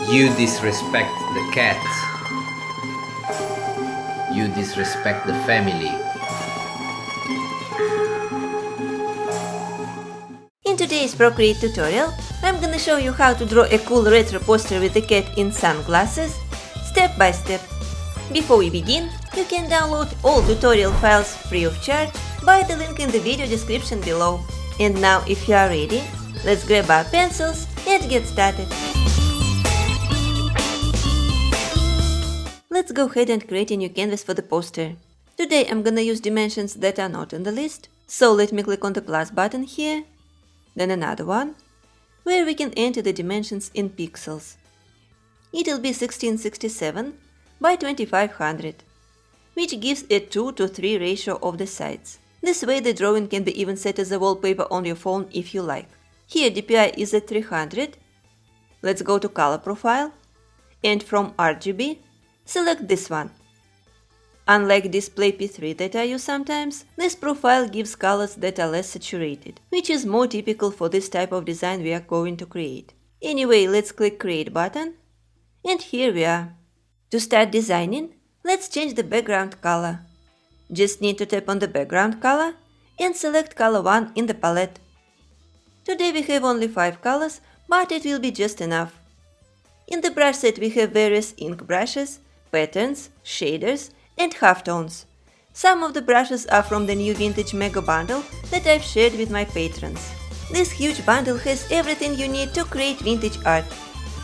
You disrespect the cat. You disrespect the family. In today's Procreate tutorial, I'm gonna show you how to draw a cool retro poster with the cat in sunglasses, step by step. Before we begin, you can download all tutorial files free of charge by the link in the video description below. And now if you are ready, let's grab our pencils and get started. Let's go ahead and create a new canvas for the poster. Today I'm gonna use dimensions that are not on the list, so let me click on the plus button here, then another one, where we can enter the dimensions in pixels. It'll be 1667 by 2500, which gives a 2:3 ratio of the sides. This way the drawing can be even set as a wallpaper on your phone if you like. Here DPI is at 300. Let's go to color profile, and from RGB, select this one. Unlike display P3 that I use sometimes, this profile gives colors that are less saturated, which is more typical for this type of design we are going to create. Anyway, let's click Create button, and here we are. To start designing, let's change the background color. Just need to tap on the background color and select color 1 in the palette. Today we have only 5 colors, but it will be just enough. In the brush set we have various ink brushes, patterns, shaders, and halftones. Some of the brushes are from the new vintage mega bundle that I've shared with my patrons. This huge bundle has everything you need to create vintage art,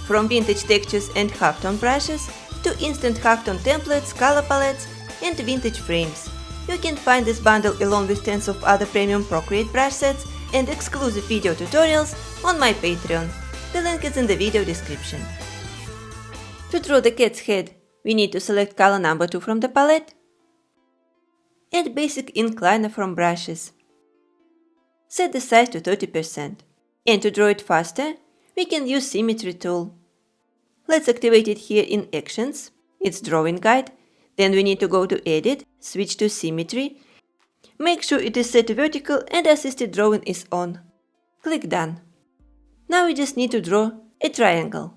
from vintage textures and halftone brushes to instant halftone templates, color palettes, and vintage frames. You can find this bundle along with tens of other premium Procreate brush sets and exclusive video tutorials on my Patreon. The link is in the video description. To draw the cat's head, we need to select color number 2 from the palette and basic ink liner from brushes. Set the size to 30%. And to draw it faster, we can use symmetry tool. Let's activate it here in Actions, it's Drawing Guide, then we need to go to Edit, switch to Symmetry, make sure it is set to vertical and assisted drawing is on. Click Done. Now we just need to draw a triangle,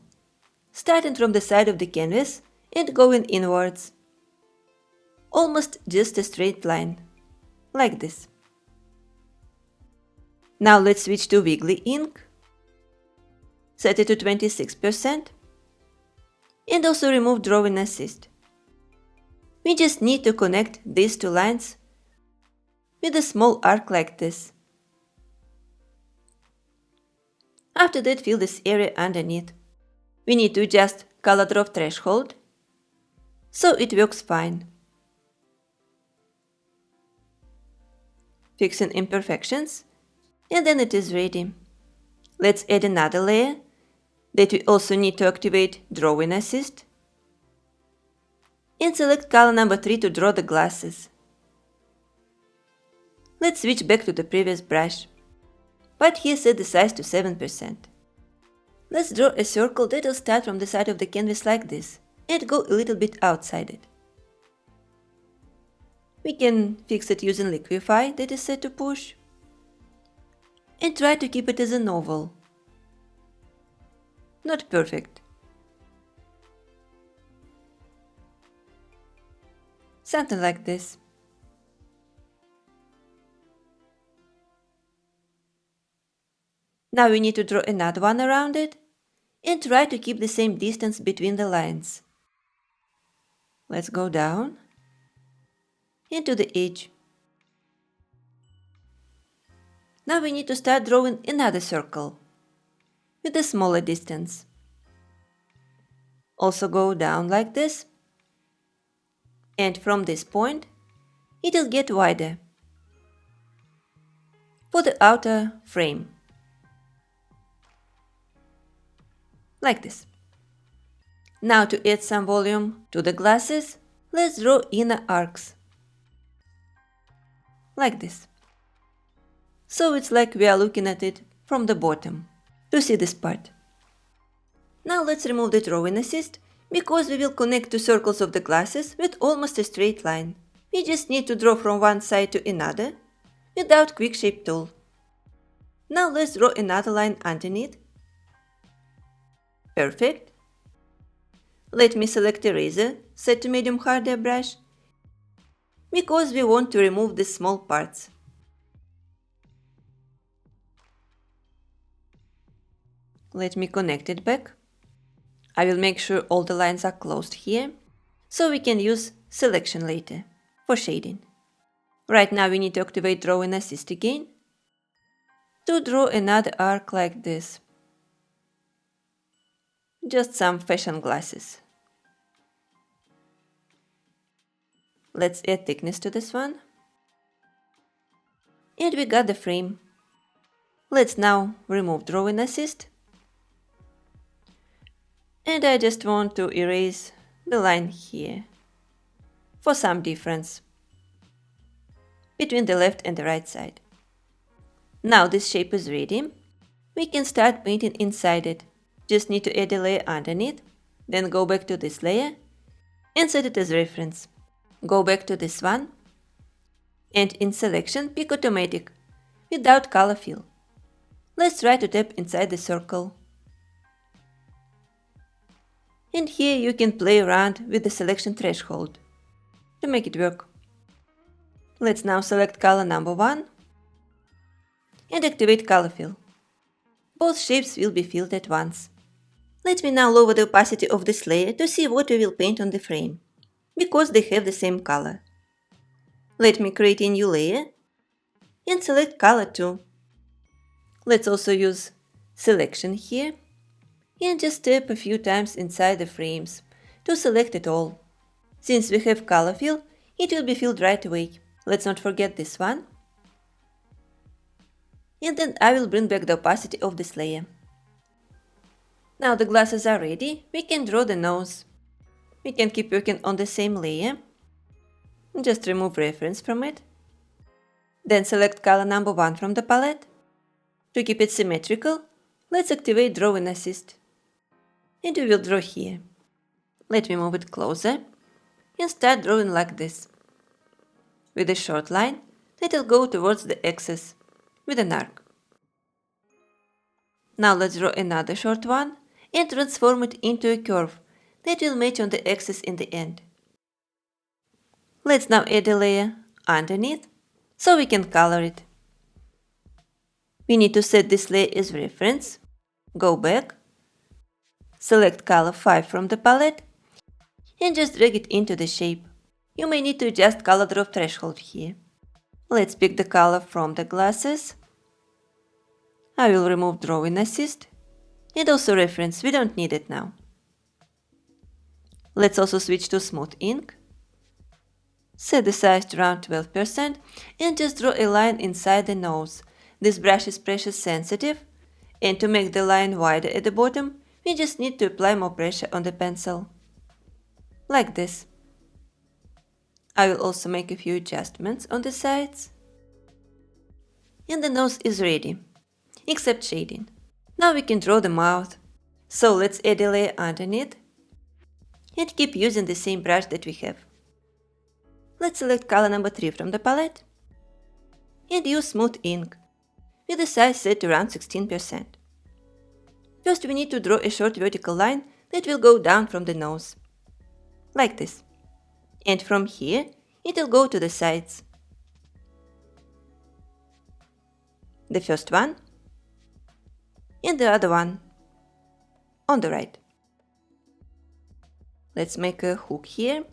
starting from the side of the canvas and going inwards. Almost just a straight line, like this. Now let's switch to Wiggly Ink, set it to 26%, and also remove Drawing Assist. We just need to connect these two lines with a small arc like this. After that, fill this area underneath. We need to adjust color drop threshold so it works fine. Fixing imperfections, and then it is ready. Let's add another layer that we also need to activate Drawing Assist and select color number 3 to draw the glasses. Let's switch back to the previous brush, but here set the size to 7%. Let's draw a circle that will start from the side of the canvas like this and go a little bit outside it. We can fix it using Liquify that is set to push and try to keep it as an oval. Not perfect. Something like this. Now we need to draw another one around it and try to keep the same distance between the lines. Let's go down into the edge. Now we need to start drawing another circle with a smaller distance. Also go down like this, and from this point it'll get wider for the outer frame, like this. Now to add some volume to the glasses, let's draw inner arcs, like this. So it's like we are looking at it from the bottom, to see this part. Now let's remove the Drawing Assist, because we will connect two circles of the glasses with almost a straight line. We just need to draw from one side to another without Quick Shape tool. Now let's draw another line underneath. Perfect. Let me select eraser, set to medium harder brush, because we want to remove the small parts. Let me connect it back. I will make sure all the lines are closed here, so we can use selection later for shading. Right now we need to activate drawing assist again to draw another arc like this. Just some fashion glasses. Let's add thickness to this one. And we got the frame. Let's now remove drawing assist. And I just want to erase the line here for some difference between the left and the right side. Now this shape is ready. We can start painting inside it. Just need to add a layer underneath, then go back to this layer and set it as reference. Go back to this one and in selection pick automatic without color fill. Let's try to tap inside the circle. And here you can play around with the selection threshold to make it work. Let's now select color number 1 and activate color fill. Both shapes will be filled at once. Let me now lower the opacity of this layer to see what we will paint on the frame, because they have the same color. Let me create a new layer and select color 2. Let's also use selection here and just tap a few times inside the frames to select it all. Since we have color fill, it will be filled right away. Let's not forget this one. And then I will bring back the opacity of this layer. Now the glasses are ready, we can draw the nose. We can keep working on the same layer. Just remove reference from it. Then select color number 1 from the palette. To keep it symmetrical, let's activate drawing assist. And we will draw here. Let me move it closer and start drawing like this. With a short line that will go towards the axis with an arc. Now let's draw another short one and transform it into a curve that will match on the axis in the end. Let's now add a layer underneath so we can color it. We need to set this layer as reference, go back, select color 5 from the palette and just drag it into the shape. You may need to adjust color drop threshold here. Let's pick the color from the glasses. I will remove drawing assist and also reference, we don't need it now. Let's also switch to smooth ink. Set the size to around 12% and just draw a line inside the nose. This brush is pressure sensitive, and to make the line wider at the bottom, we just need to apply more pressure on the pencil. Like this. I will also make a few adjustments on the sides. And the nose is ready, except shading. Now we can draw the mouth. So let's add a layer underneath and keep using the same brush that we have. Let's select color number 3 from the palette and use smooth ink with the size set to around 16%. First we need to draw a short vertical line that will go down from the nose, like this. And from here it will go to the sides. The first one and the other one on the right. Let's make a hook here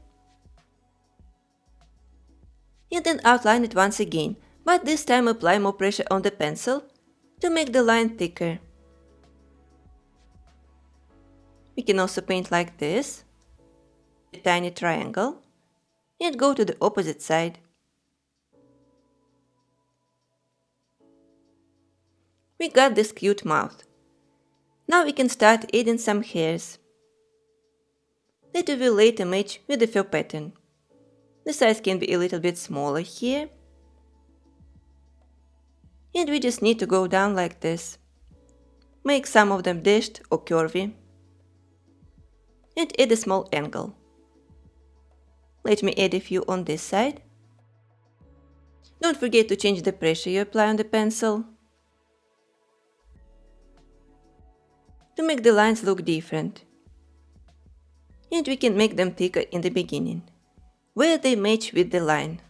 and then outline it once again, but this time apply more pressure on the pencil to make the line thicker. We can also paint like this, a tiny triangle, and go to the opposite side. We got this cute mouth. Now we can start adding some hairs that we will later match with the fur pattern. The size can be a little bit smaller here. And we just need to go down like this. Make some of them dashed or curvy. And add a small angle. Let me add a few on this side. Don't forget to change the pressure you apply on the pencil to make the lines look different. And we can make them thicker in the beginning, where they match with the line.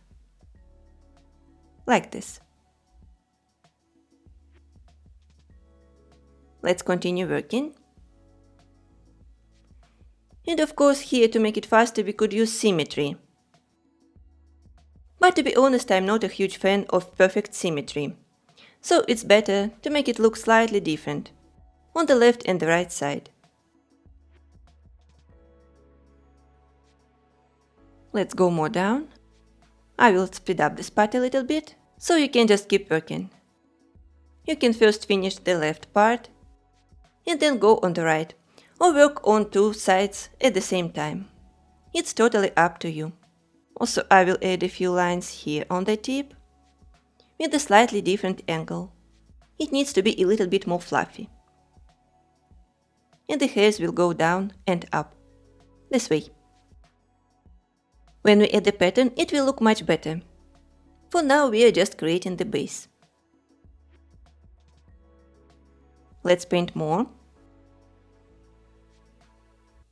Like this. Let's continue working. And of course here, to make it faster, we could use symmetry. But to be honest, I'm not a huge fan of perfect symmetry. So it's better to make it look slightly different on the left and the right side. Let's go more down. I will speed up this part a little bit, so you can just keep working. You can first finish the left part and then go on the right, or work on two sides at the same time. It's totally up to you. Also, I will add a few lines here on the tip with a slightly different angle. It needs to be a little bit more fluffy. And the hairs will go down and up, this way. When we add the pattern, it will look much better. For now, we are just creating the base. Let's paint more.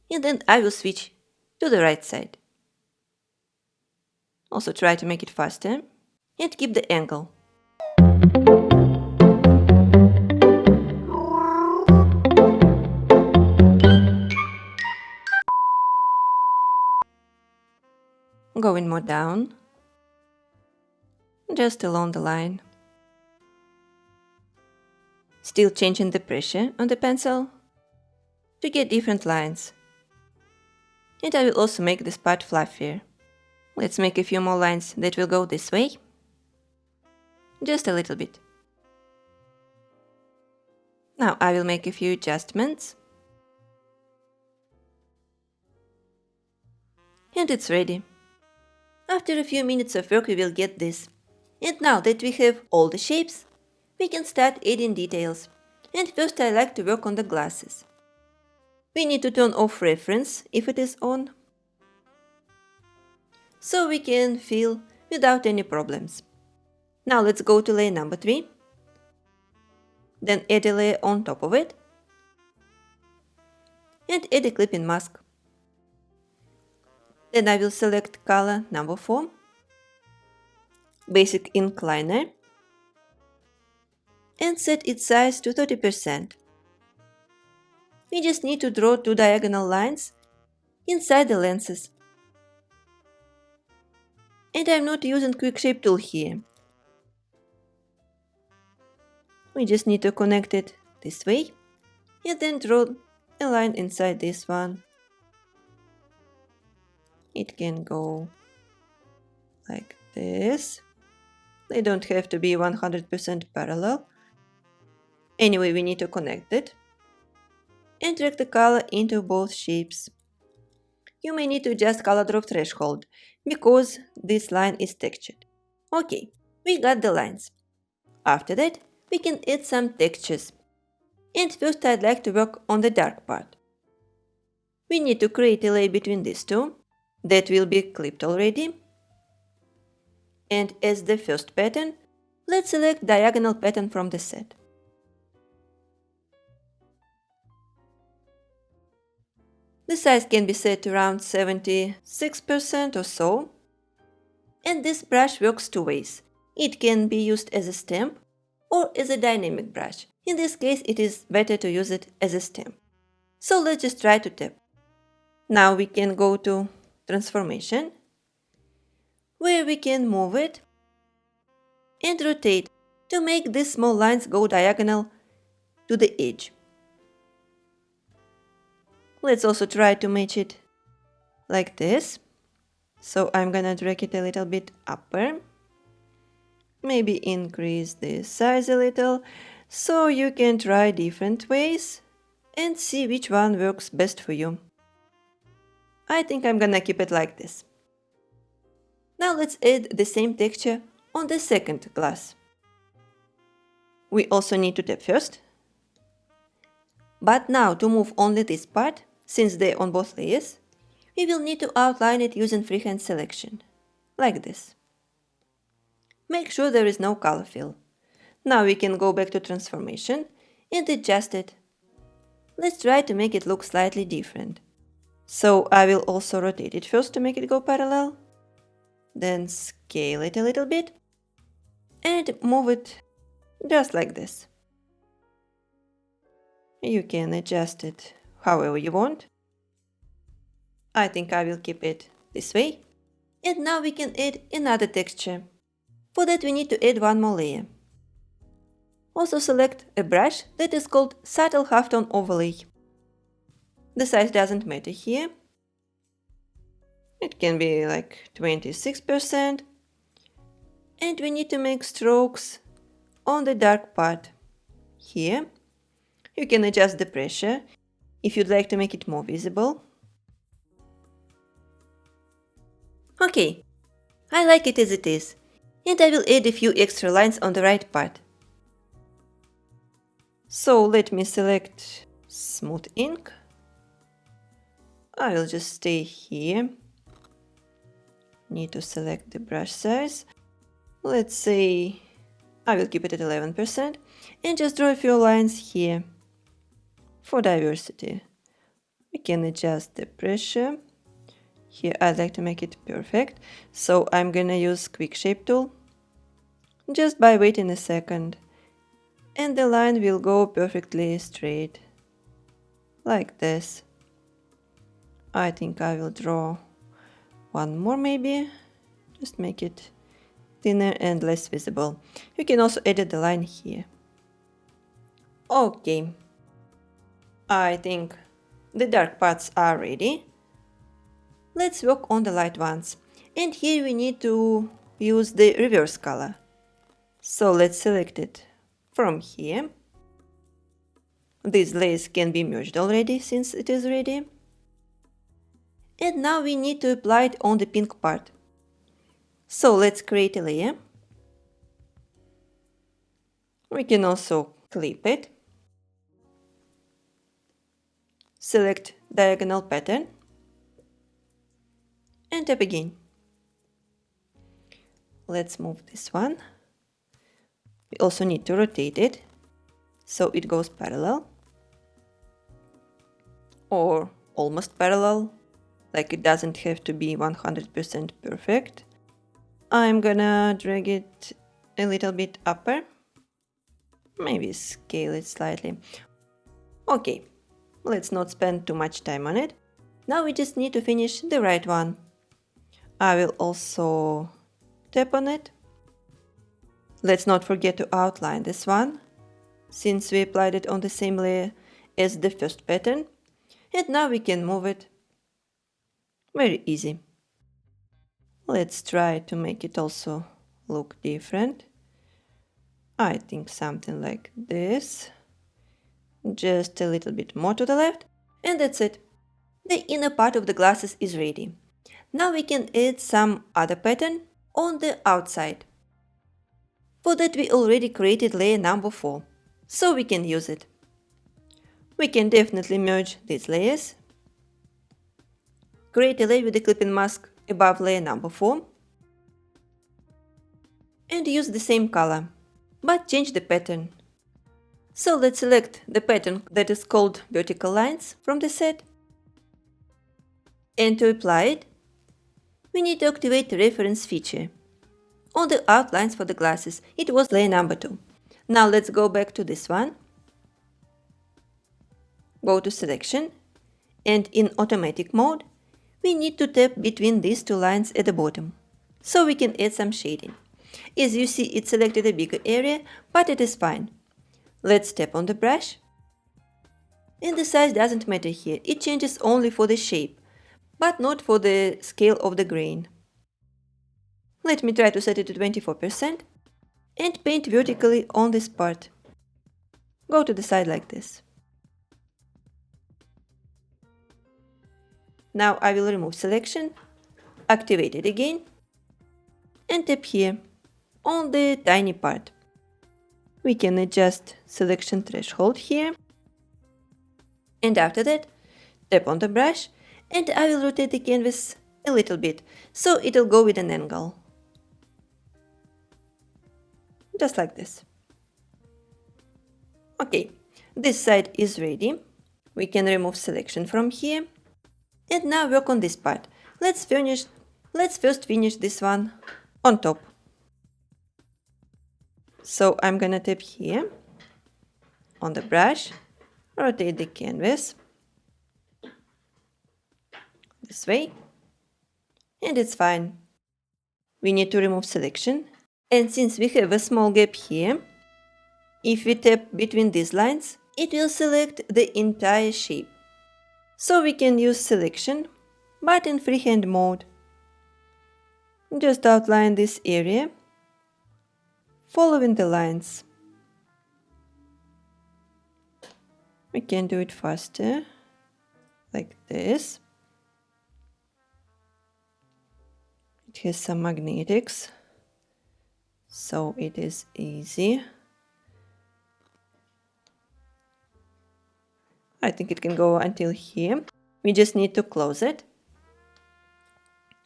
And then I will switch to the right side. Also try to make it faster and keep the angle. Going more down, just along the line. Still changing the pressure on the pencil to get different lines. And I will also make this part fluffier. Let's make a few more lines that will go this way. Just a little bit. Now I will make a few adjustments. And it's ready. After a few minutes of work we will get this. And now that we have all the shapes, we can start adding details. And first I like to work on the glasses. We need to turn off reference if it is on, so we can fill without any problems. Now let's go to layer number 3. Then add a layer on top of it. And add a clipping mask. Then I will select color number 4. Basic ink liner. And set its size to 30%. We just need to draw 2 diagonal lines inside the lenses. And I'm not using quick shape tool here. We just need to connect it this way and then draw a line inside this one. It can go like this. They don't have to be 100% parallel. Anyway, we need to connect it. And drag the color into both shapes. You may need to adjust color drop threshold, because this line is textured. Okay, we got the lines. After that, we can add some textures. And first I'd like to work on the dark part. We need to create a layer between these two. That will be clipped already. And as the first pattern, let's select diagonal pattern from the set. The size can be set to around 76% or so. And this brush works two ways. It can be used as a stamp or as a dynamic brush. In this case, it is better to use it as a stamp. So let's just try to tap. Now we can go to transformation, where we can move it and rotate to make these small lines go diagonal to the edge. Let's also try to match it like this. So I'm gonna drag it a little bit upper. Maybe increase the size a little, so you can try different ways and see which one works best for you. I think I'm gonna keep it like this. Now let's add the same texture on the second glass. We also need to tap first. But now to move only this part, since they're on both layers, we will need to outline it using freehand selection, like this. Make sure there is no color fill. Now we can go back to transformation and adjust it. Let's try to make it look slightly different. So I will also rotate it first to make it go parallel, then scale it a little bit and move it just like this. You can adjust it however you want. I think I will keep it this way. And now we can add another texture. For that we need to add one more layer. Also select a brush that is called Subtle Halftone Overlay. The size doesn't matter here. It can be like 26%. And we need to make strokes on the dark part. Here, you can adjust the pressure if you'd like to make it more visible. Okay, I like it as it is, and I will add a few extra lines on the right part. So let me select Smooth Ink. I will just stay here. Need to select the brush size. Let's say I will keep it at 11% and just draw a few lines here. For diversity, we can adjust the pressure. Here I'd like to make it perfect, so I'm gonna use Quick Shape tool. Just by waiting a second, and the line will go perfectly straight, like this. I think I will draw one more maybe, just make it thinner and less visible. You can also edit the line here. Okay, I think the dark parts are ready. Let's work on the light ones. And here we need to use the reverse color. So let's select it from here. These layers can be merged already since it is ready. And now we need to apply it on the pink part. So let's create a layer. We can also clip it. Select diagonal pattern. And tap again. Let's move this one. We also need to rotate it so it goes parallel or almost parallel, like it doesn't have to be 100% perfect. I'm gonna drag it a little bit upper, maybe scale it slightly. Okay, let's not spend too much time on it. Now we just need to finish the right one. I will also tap on it. Let's not forget to outline this one, since we applied it on the same layer as the first pattern. And now we can move it. Very easy. Let's try to make it also look different. I think something like this. Just a little bit more to the left. And that's it. The inner part of the glasses is ready. Now we can add some other pattern on the outside. For that we already created layer number 4, so we can use it. We can definitely merge these layers. Create a layer with a clipping mask above layer number 4. And use the same color, but change the pattern. So let's select the pattern that is called vertical lines from the set. And to apply it, we need to activate the reference feature. On the outlines for the glasses, it was layer number 2. Now let's go back to this one. Go to selection, and in automatic mode, we need to tap between these two lines at the bottom, so we can add some shading. As you see, it selected a bigger area, but it is fine. Let's tap on the brush. And the size doesn't matter here, it changes only for the shape, but not for the scale of the grain. Let me try to set it to 24% and paint vertically on this part. Go to the side like this. Now I will remove selection, activate it again, and tap here on the tiny part. We can adjust selection threshold here. And after that, tap on the brush, and I will rotate the canvas a little bit, so it'll go with an angle. Just like this. Okay, this side is ready. We can remove selection from here. And now work on this part. Let's first finish this one on top. So I'm gonna tap here on the brush, rotate the canvas this way, and it's fine. We need to remove selection, and since we have a small gap here, if we tap between these lines, it will select the entire shape. So we can use selection, but in freehand mode. Just outline this area, following the lines. We can do it faster, like this. It has some magnetics, so it is easy. I think it can go until here. We just need to close it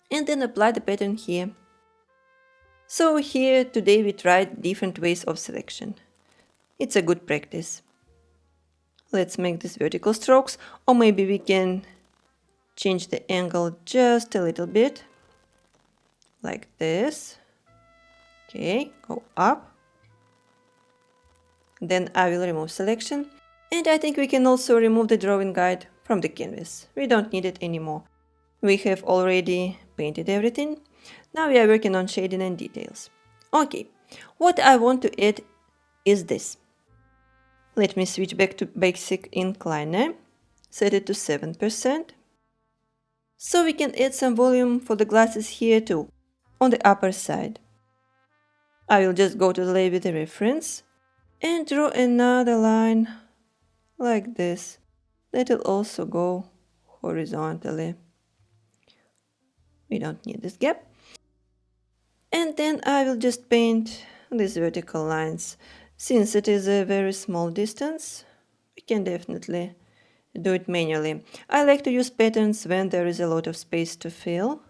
and then apply the pattern here. So here today we tried different ways of selection. It's a good practice. Let's make these vertical strokes, or maybe we can change the angle just a little bit, like this. Okay, go up. Then I will remove selection, and I think we can also remove the drawing guide from the canvas. We don't need it anymore. We have already painted everything. Now we are working on shading and details. Okay, what I want to add is this. Let me switch back to basic incliner, set it to 7%. So we can add some volume for the glasses here too, on the upper side. I will just go to the layer with the reference and draw another line like this. That will also go horizontally. We don't need this gap. And then I will just paint these vertical lines. Since it is a very small distance, we can definitely do it manually. I like to use patterns when there is a lot of space to fill.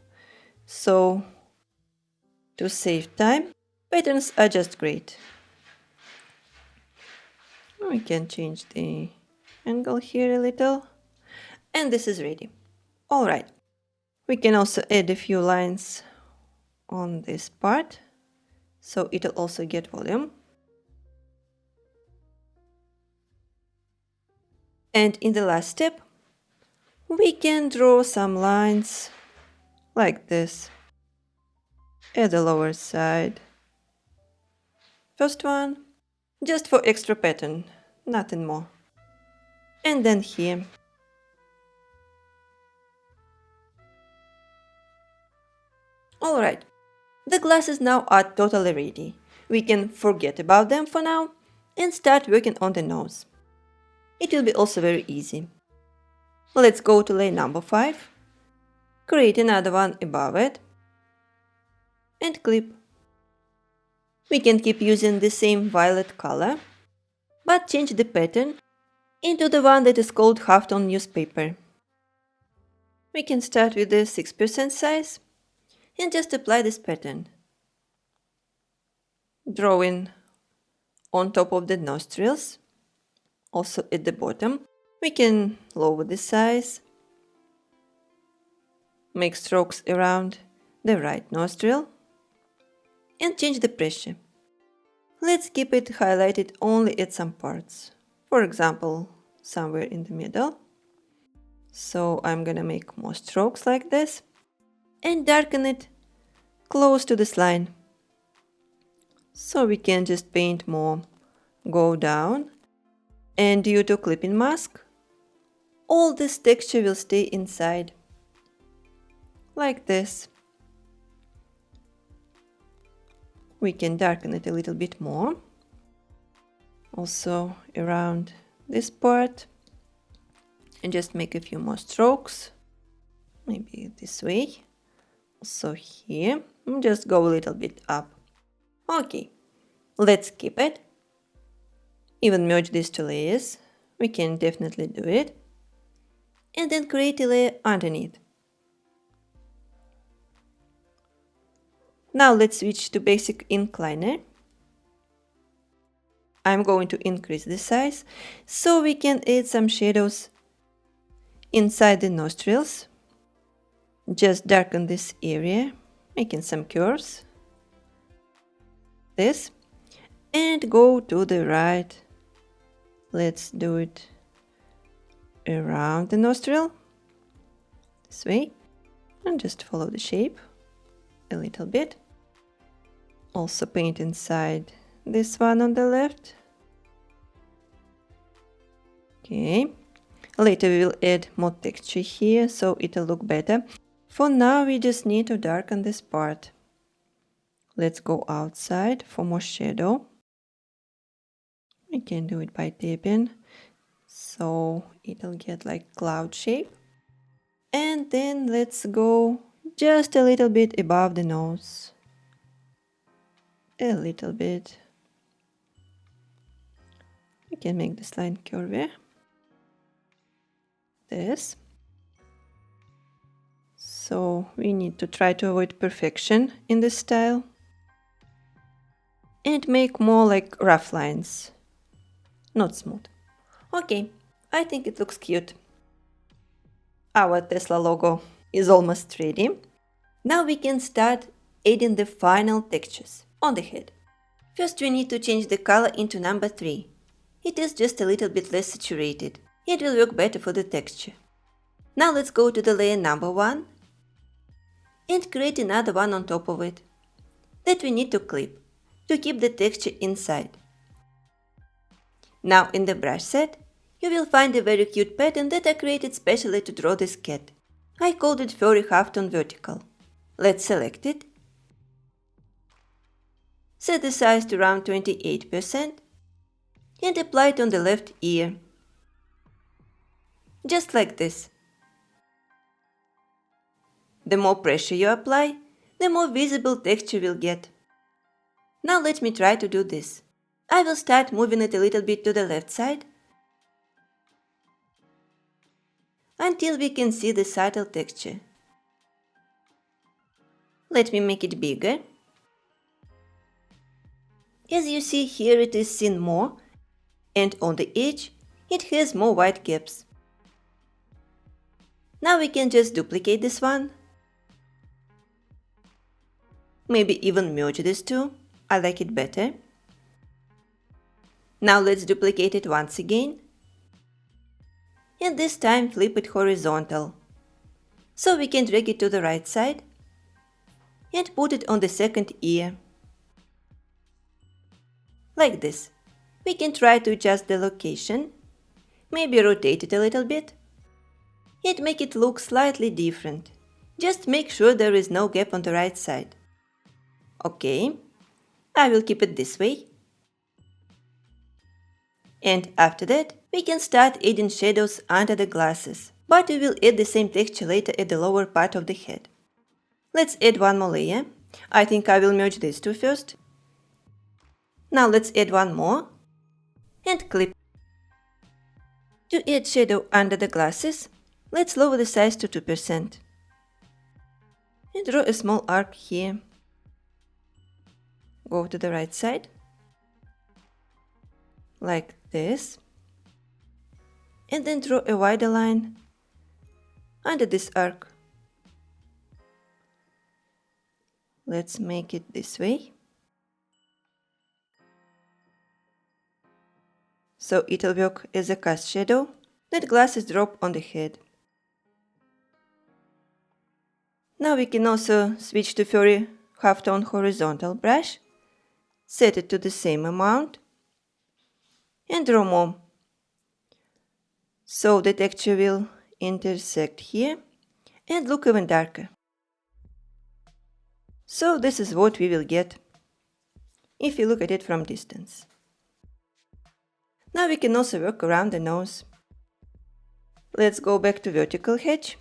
So, to save time, patterns are just great. We can change the angle here a little. And this is ready. Alright. We can also add a few lines on this part, so it'll also get volume. And in the last step, we can draw some lines like this at the lower side. First one, just for extra pattern, nothing more. And then here. Alright, the glasses now are totally ready. We can forget about them for now and start working on the nose. It will be also very easy. Let's go to layer number 5, create another one above it, and clip. We can keep using the same violet color, but change the pattern into the one that is called halftone newspaper. We can start with the 6% size and just apply this pattern. Drawing on top of the nostrils, also at the bottom. We can lower the size, make strokes around the right nostril, and change the pressure. Let's keep it highlighted only at some parts. For example, somewhere in the middle. So I'm gonna make more strokes like this and darken it close to this line. So we can just paint more, go down, and due to clipping mask, all this texture will stay inside, like this. We can darken it a little bit more, also around this part, and just make a few more strokes, maybe this way, also here, and just go a little bit up. Okay, let's keep it. Even merge these two layers, we can definitely do it. And then create a layer underneath. Now let's switch to basic incliner. I'm going to increase the size so we can add some shadows inside the nostrils Just darken this area, making some curves. This. And go to the right. Let's do it around the nostril. This way. And just follow the shape a little bit. Also paint inside this one on the left. Okay. Later we will add more texture here, so it'll look better. For now we just need to darken this part. Let's go outside for more shadow. We can do it by tapping, so it'll get like cloud shape. And then let's go just a little bit above the nose. A little bit. We can make this line curvy. This. So we need to try to avoid perfection in this style. And make more like rough lines. Not smooth. Okay, I think it looks cute. Our Tesla logo is almost ready. Now we can start adding the final textures on the head. First we need to change the color into number 3. It is just a little bit less saturated. It will work better for the texture. Now let's go to the layer number 1 and create another one on top of it that we need to clip to keep the texture inside. Now in the brush set, you will find a very cute pattern that I created specially to draw this cat. I called it Furry Halftone Vertical. Let's select it. Set the size to around 28% and apply it on the left ear. Just like this. The more pressure you apply, the more visible texture you'll get. Now let me try to do this. I will start moving it a little bit to the left side until we can see the subtle texture. Let me make it bigger. As you see here, it is seen more, and on the edge it has more white gaps. Now we can just duplicate this one. Maybe even merge these two. I like it better. Now let's duplicate it once again. And this time flip it horizontal. So we can drag it to the right side and put it on the second ear. Like this. We can try to adjust the location. Maybe rotate it a little bit. And make it look slightly different. Just make sure there is no gap on the right side. Okay. I will keep it this way. And after that, we can start adding shadows under the glasses, but we will add the same texture later at the lower part of the head. Let's add one more layer. I think I will merge these two first. Now let's add one more and clip. To add shadow under the glasses, let's lower the size to 2% and draw a small arc here. Go to the right side, like this, and then draw a wider line under this arc. Let's make it this way. So it'll work as a cast shadow that glasses drop on the head. Now we can also switch to Furry Halftone Horizontal brush, set it to the same amount, and draw more. So the texture will intersect here and look even darker. So this is what we will get if you look at it from distance. Now we can also work around the nose. Let's go back to vertical hedge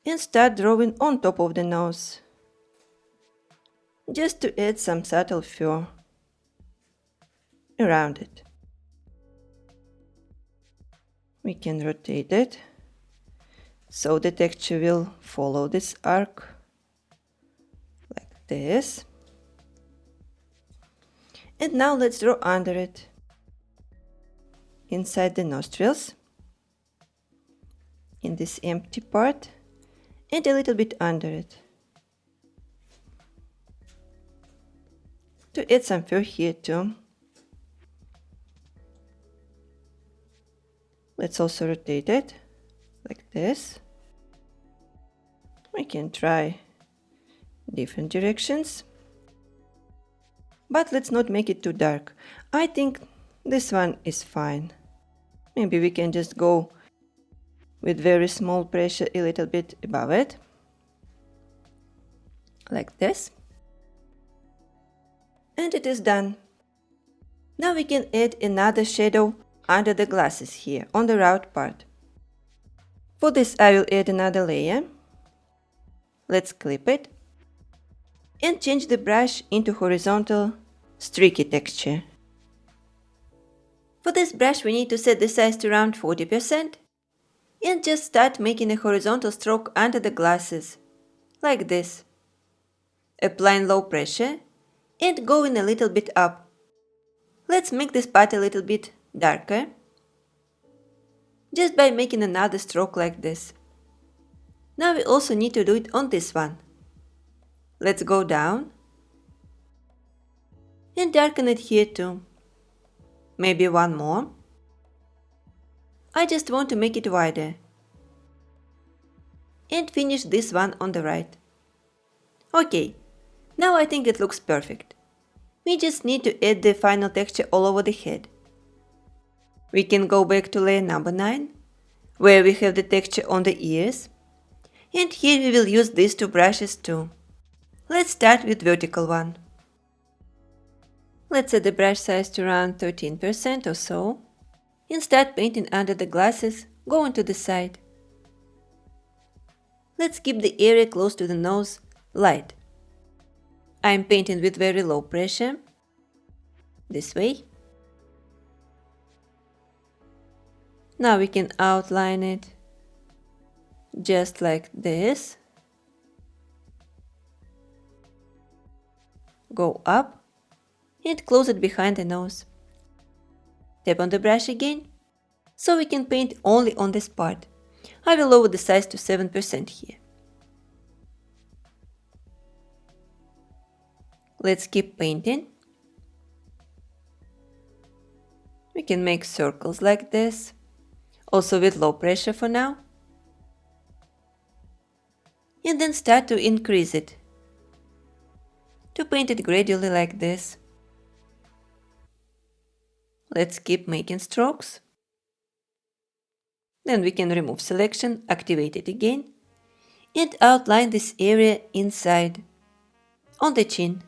and start drawing on top of the nose, just to add some subtle fur around it. We can rotate it so the texture will follow this arc like this. And now let's draw under it, inside the nostrils, in this empty part and a little bit under it. To add some fur here too. Let's also rotate it like this. We can try different directions, but let's not make it too dark. I think this one is fine. Maybe we can just go with very small pressure a little bit above it, like this. And it is done. Now we can add another shadow under the glasses here on the round part. For this I will add another layer. Let's clip it and change the brush into horizontal streaky texture. For this brush we need to set the size to around 40% and just start making a horizontal stroke under the glasses, like this. Applying low pressure and going a little bit up. Let's make this part a little bit darker, just by making another stroke like this. Now we also need to do it on this one. Let's go down and darken it here too. Maybe one more. I just want to make it wider. And finish this one on the right. Okay, now I think it looks perfect. We just need to add the final texture all over the head. We can go back to layer number 9, where we have the texture on the ears. And here we will use these two brushes too. Let's start with vertical one. Let's set the brush size to around 13% or so. And start painting under the glasses, going to the side. Let's keep the area close to the nose light. I am painting with very low pressure. This way. Now we can outline it just like this. Go up and close it behind the nose. Tap on the brush again, so we can paint only on this part. I will lower the size to 7% here. Let's keep painting. We can make circles like this, also with low pressure for now. And then start to increase it, to paint it gradually like this. Let's keep making strokes. Then we can remove selection, activate it again, and outline this area inside, on the chin.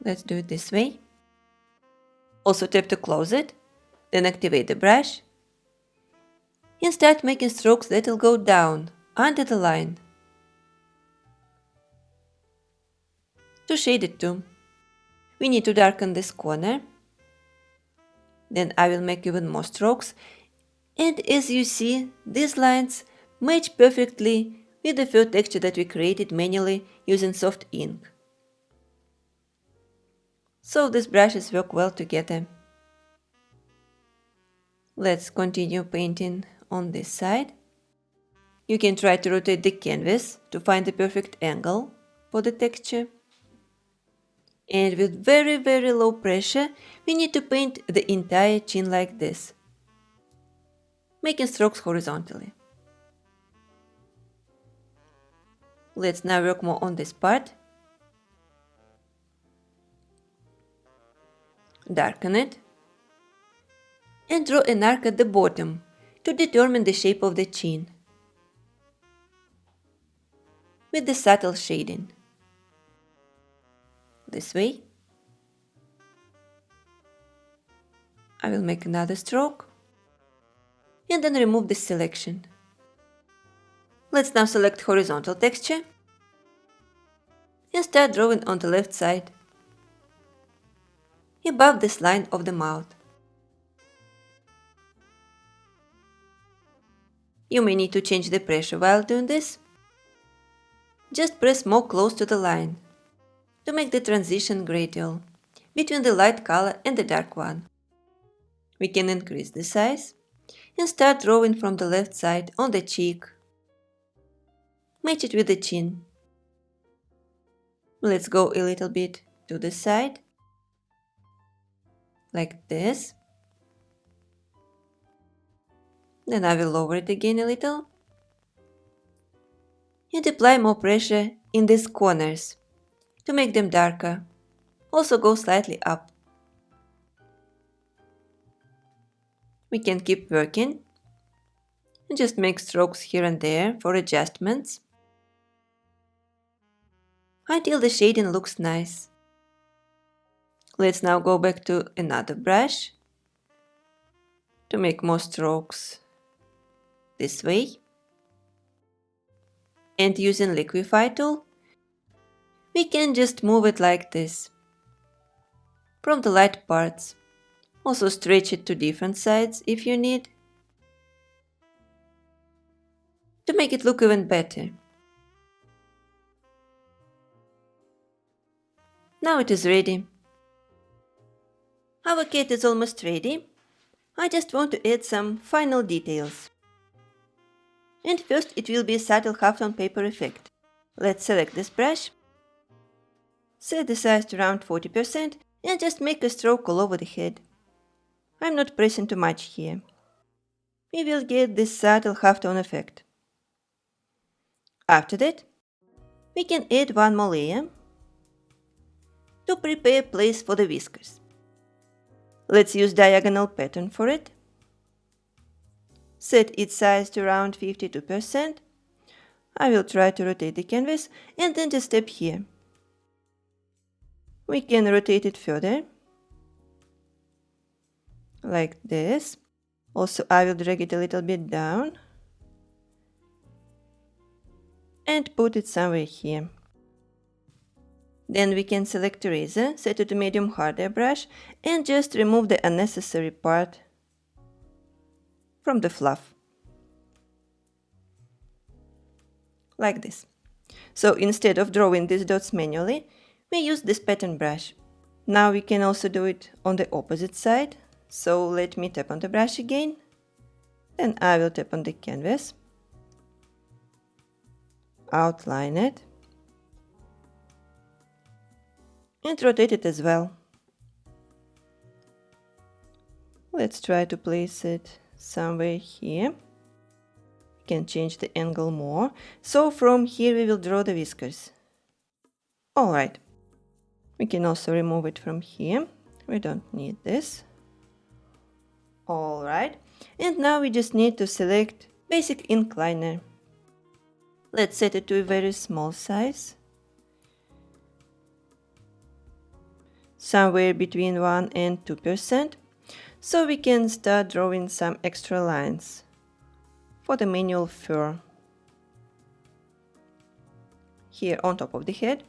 Let's do it this way. Also tap to close it, then activate the brush, and start making strokes that will go down, under the line. To shade it too, we need to darken this corner. Then I will make even more strokes, and as you see, these lines match perfectly with the fur texture that we created manually using soft ink. So these brushes work well together. Let's continue painting on this side. You can try to rotate the canvas to find the perfect angle for the texture. And with very low pressure, we need to paint the entire chin like this, making strokes horizontally. Let's now work more on this part. Darken it. And draw an arc at the bottom to determine the shape of the chin with the subtle shading. This way. I will make another stroke and then remove this selection. Let's now select horizontal texture and start drawing on the left side, above this line of the mouth. You may need to change the pressure while doing this. Just press more close to the line to make the transition gradual between the light color and the dark one. We can increase the size and start drawing from the left side on the cheek. Match it with the chin. Let's go a little bit to the side, like this. Then I will lower it again a little and apply more pressure in these corners to make them darker. Also go slightly up. We can keep working and just make strokes here and there for adjustments until the shading looks nice. Let's now go back to another brush to make more strokes this way. And using liquify tool, we can just move it like this from the light parts. Also stretch it to different sides if you need, to make it look even better. Now it is ready. Our cat is almost ready. I just want to add some final details. And first it will be a subtle halftone paper effect. Let's select this brush, set the size to around 40% and just make a stroke all over the head. I'm not pressing too much here. We will get this subtle halftone effect. After that, we can add one more layer to prepare place for the whiskers. Let's use diagonal pattern for it. Set its size to around 52%. I will try to rotate the canvas and then just step here. We can rotate it further, like this. Also, I will drag it a little bit down and put it somewhere here. Then we can select eraser, set it to medium harder brush and just remove the unnecessary part from the fluff. Like this. So instead of drawing these dots manually, we use this pattern brush. Now we can also do it on the opposite side. So let me tap on the brush again. Then I will tap on the canvas. Outline it. And rotate it as well. Let's try to place it somewhere here. We can change the angle more. So from here we will draw the whiskers. Alright. We can also remove it from here. We don't need this. Alright. And now we just need to select basic incliner. Let's set it to a very small size. Somewhere between 1 and 2%. So we can start drawing some extra lines for the manual fur. Here on top of the head.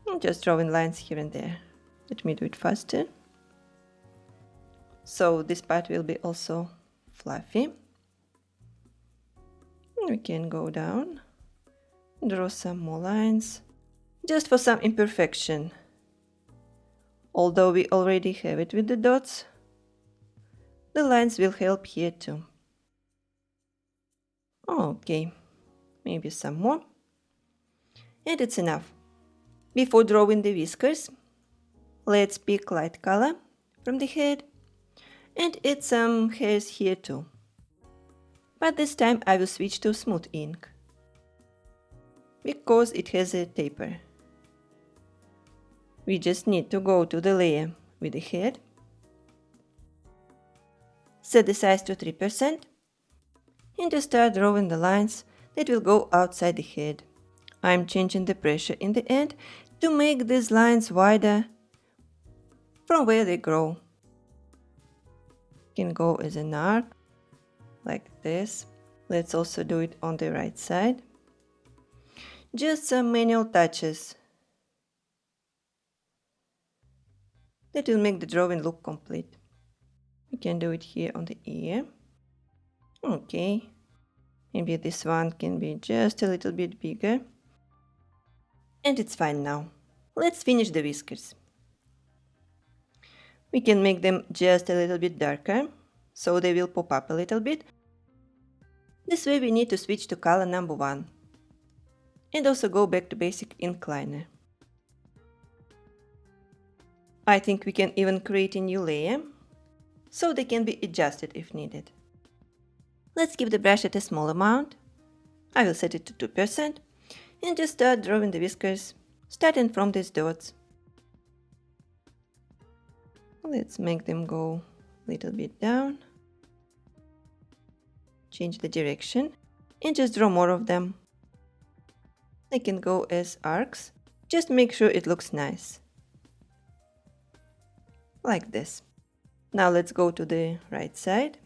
I'm just drawing lines here and there. Let me do it faster. So this part will be also fluffy. We can go down, draw some more lines, just for some imperfection. Although we already have it with the dots, the lines will help here too. Okay, maybe some more. And it's enough. Before drawing the whiskers, let's pick light color from the head and add some hairs here too. But this time I will switch to smooth ink, because it has a taper. We just need to go to the layer with the head, set the size to 3% and to start drawing the lines that will go outside the head. I'm changing the pressure in the end to make these lines wider from where they grow. Can go as an arc, like this. Let's also do it on the right side. Just some manual touches that will make the drawing look complete. We can do it here on the ear. Okay, maybe this one can be just a little bit bigger. And it's fine now. Let's finish the whiskers. We can make them just a little bit darker, so they will pop up a little bit. This way we need to switch to color number 1. And also go back to basic incliner. I think we can even create a new layer, so they can be adjusted if needed. Let's keep the brush at a small amount. I will set it to 2% and just start drawing the whiskers, starting from these dots. Let's make them go a little bit down. Change the direction and just draw more of them. They can go as arcs, just make sure it looks nice. Like this. Now let's go to the right side.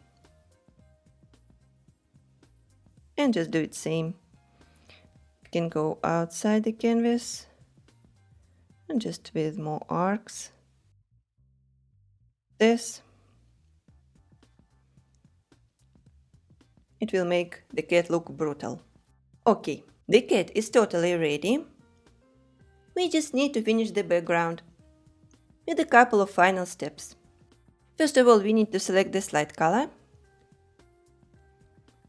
And just do it same. You can go outside the canvas and just with more arcs. This. It will make the cat look brutal. Okay, the cat is totally ready. We just need to finish the background with a couple of final steps. First of all, we need to select the slide color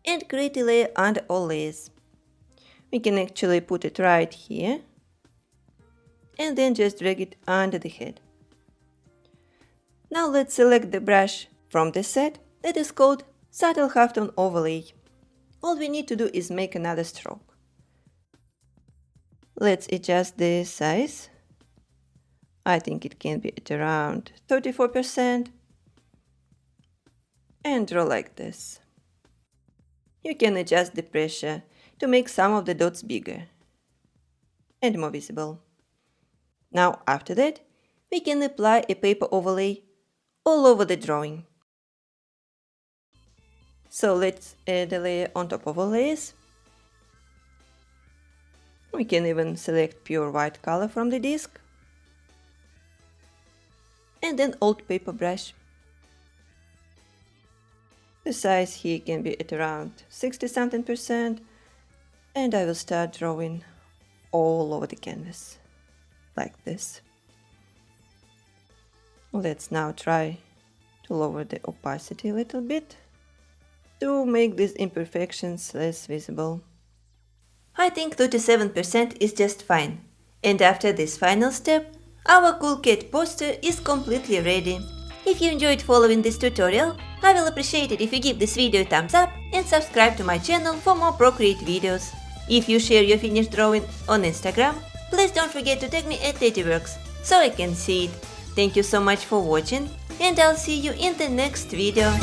and create a layer under all layers. We can actually put it right here and then just drag it under the head. Now let's select the brush from the set that is called Subtle Halftone Overlay. All we need to do is make another stroke. Let's adjust the size. I think it can be at around 34%. And draw like this. You can adjust the pressure to make some of the dots bigger and more visible. Now after that, we can apply a paper overlay all over the drawing. So let's add a layer on top of all layers. We can even select pure white color from the disc. And then old paper brush. The size here can be at around 60-something%, and I will start drawing all over the canvas, like this. Let's now try to lower the opacity a little bit to make these imperfections less visible. I think 37% is just fine, and after this final step, our cool cat poster is completely ready. If you enjoyed following this tutorial, I will appreciate it if you give this video a thumbs up and subscribe to my channel for more Procreate videos. If you share your finished drawing on Instagram, please don't forget to tag me at TeddyWorks so I can see it. Thank you so much for watching, and I'll see you in the next video.